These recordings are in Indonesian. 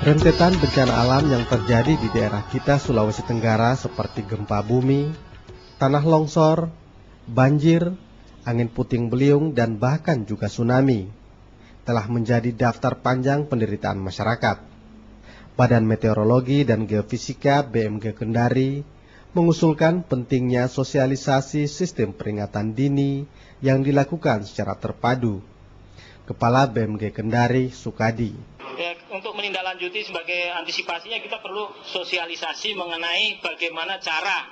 Rentetan bencana alam yang terjadi di daerah kita Sulawesi Tenggara seperti gempa bumi, tanah longsor, banjir, angin puting beliung, dan bahkan juga tsunami telah menjadi daftar panjang penderitaan masyarakat. Badan Meteorologi dan Geofisika BMG Kendari mengusulkan pentingnya sosialisasi sistem peringatan dini yang dilakukan secara terpadu. Kepala BMG Kendari, Sukadi. Untuk menindaklanjuti sebagai antisipasinya kita perlu sosialisasi mengenai bagaimana cara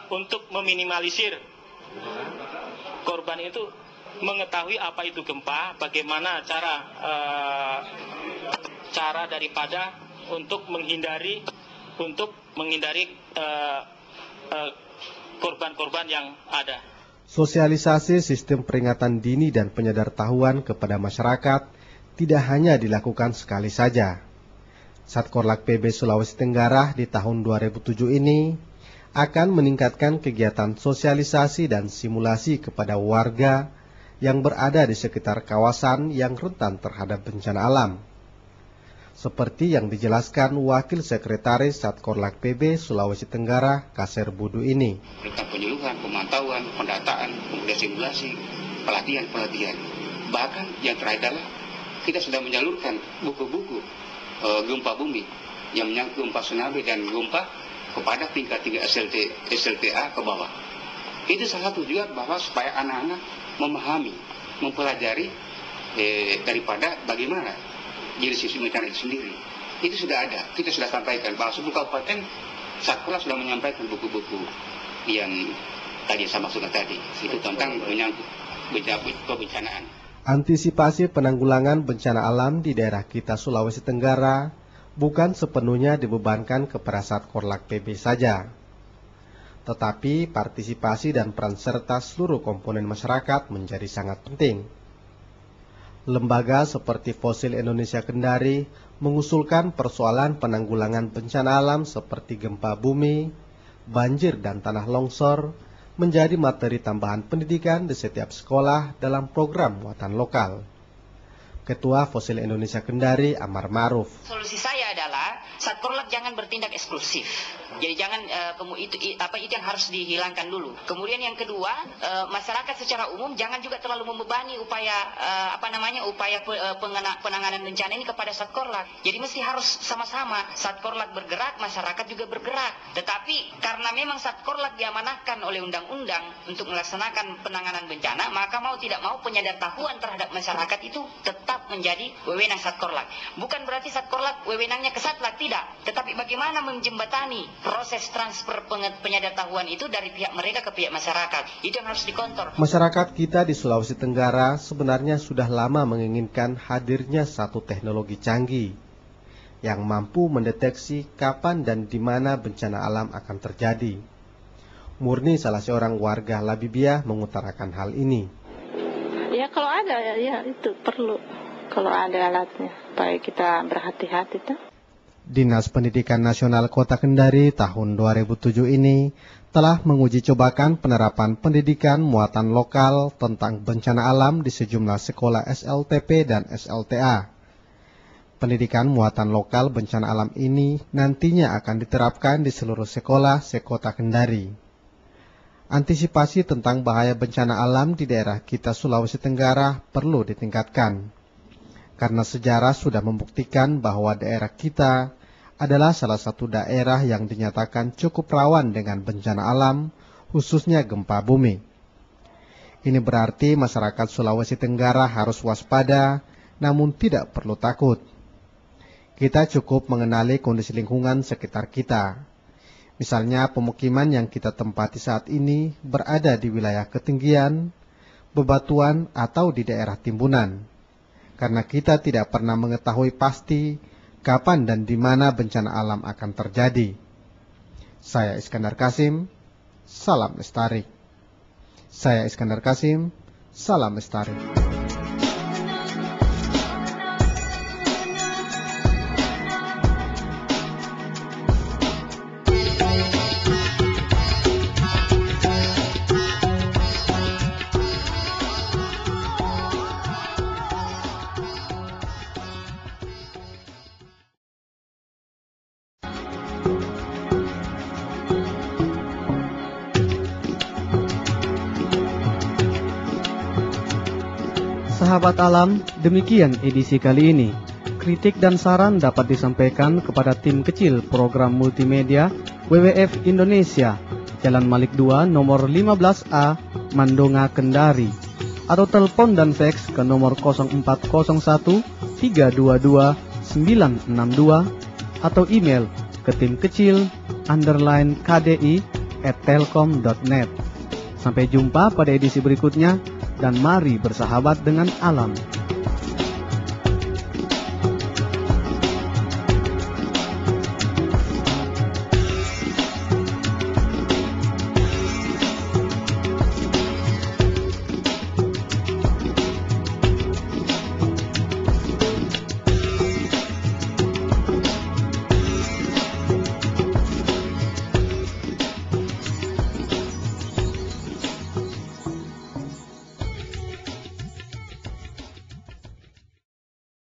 untuk meminimalisir korban itu, mengetahui apa itu gempa, bagaimana cara daripada untuk menghindari korban-korban yang ada. Sosialisasi sistem peringatan dini dan penyadartahuan kepada masyarakat tidak hanya dilakukan sekali saja. Satkorlak PB Sulawesi Tenggara di tahun 2007 ini akan meningkatkan kegiatan sosialisasi dan simulasi kepada warga yang berada di sekitar kawasan yang rentan terhadap bencana alam. Seperti yang dijelaskan Wakil Sekretaris Satkorlak PB Sulawesi Tenggara, Kaser Budu ini. Tentang penyuluhan, pemantauan, pendataan, kemudian simulasi, pelatihan. Bahkan yang terakhir adalah kita sudah menyalurkan buku-buku gempa bumi yang menyangkut gempa tsunami dan gempa kepada tingkat-tingkat SLTA ke bawah. Itu salah satu juga bahwa supaya anak-anak memahami, mempelajari daripada bagaimana jadi sistem bencana itu sendiri. Itu sudah ada, kita sudah sampaikan bahwa seluruh kabupaten Satkorlak sudah menyampaikan buku-buku yang tadi saya maksudkan tadi. Itu tentang menyangkut kebencanaan. Antisipasi penanggulangan bencana alam di daerah kita Sulawesi Tenggara bukan sepenuhnya dibebankan kepada Satkorlak PB saja. Tetapi partisipasi dan peran serta seluruh komponen masyarakat menjadi sangat penting. Lembaga seperti Fosil Indonesia Kendari mengusulkan persoalan penanggulangan bencana alam seperti gempa bumi, banjir, dan tanah longsor menjadi materi tambahan pendidikan di setiap sekolah dalam program muatan lokal. Ketua Fosil Indonesia Kendari, Amar Ma'ruf. Solusi saya adalah Satkorlak jangan bertindak eksklusif. Jadi jangan itu yang harus dihilangkan dulu. Kemudian yang kedua, masyarakat secara umum jangan juga terlalu membebani upaya penanganan bencana ini kepada Satkorlak. Jadi mesti harus sama-sama Satkorlak bergerak, masyarakat juga bergerak. Tetapi karena memang Satkorlak diamanahkan oleh undang-undang untuk melaksanakan penanganan bencana, maka mau tidak mau penyadartahuan terhadap masyarakat itu tetap menjadi wewenang Satkorlak. Bukan berarti Satkorlak wewenangnya ke Satlak, tidak. Tetapi bagaimana menjembatani proses transfer penyadartahuan itu dari pihak mereka ke pihak masyarakat. Itu yang harus dikontor. Masyarakat kita di Sulawesi Tenggara sebenarnya sudah lama menginginkan hadirnya satu teknologi canggih yang mampu mendeteksi kapan dan di mana bencana alam akan terjadi. Murni, salah seorang warga Labibia, mengutarakan hal ini. Ya kalau ada ya itu perlu. Kalau ada alatnya, supaya kita berhati-hati tuh. Dinas Pendidikan Nasional Kota Kendari tahun 2007 ini telah menguji cobakan penerapan pendidikan muatan lokal tentang bencana alam di sejumlah sekolah SLTP dan SLTA. Pendidikan muatan lokal bencana alam ini nantinya akan diterapkan di seluruh sekolah sekota Kendari. Antisipasi tentang bahaya bencana alam di daerah kita Sulawesi Tenggara perlu ditingkatkan. Karena sejarah sudah membuktikan bahwa daerah kita adalah salah satu daerah yang dinyatakan cukup rawan dengan bencana alam, khususnya gempa bumi. Ini berarti masyarakat Sulawesi Tenggara harus waspada, namun tidak perlu takut. Kita cukup mengenali kondisi lingkungan sekitar kita. Misalnya pemukiman yang kita tempati saat ini berada di wilayah ketinggian, bebatuan, atau di daerah timbunan. Karena kita tidak pernah mengetahui pasti kapan dan di mana bencana alam akan terjadi. Saya Iskandar Kasim, salam lestari. Saya Iskandar Kasim, salam lestari. sahabat alam, demikian edisi kali ini. Kritik dan saran dapat disampaikan kepada tim kecil program multimedia WWF Indonesia, Jalan Malik 2, nomor 15A, Mandonga, Kendari, atau telepon dan fax ke nomor 0401 322 962 atau email ke timkecil_kdi@telkom.net. Sampai jumpa pada edisi berikutnya dan mari bersahabat dengan alam.